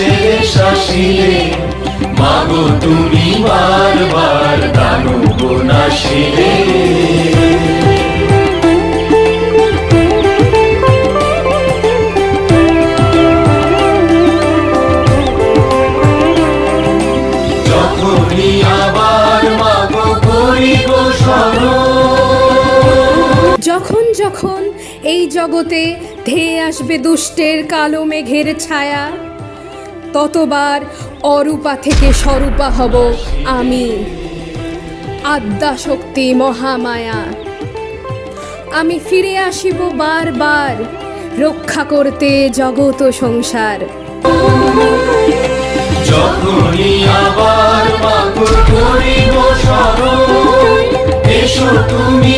ছেড়ে শাসিলে, মাগো তুমি বারবার দানব নাশিলে। যখনই আবার মাগো করিব স্মরণ, যখন যখন এই জগতে ধেয়ে আসবে দুষ্টের কালো মেঘের ছায়া, ততবার অরূপা থেকে স্বরূপা হব আমি, আদ্যা শক্তি মহামায়া। আমি ফিরে আসিব বারবার রক্ষা করতে জগত সংসার। যখনই আবার মাগো করিব স্মরণ, এসো তুমি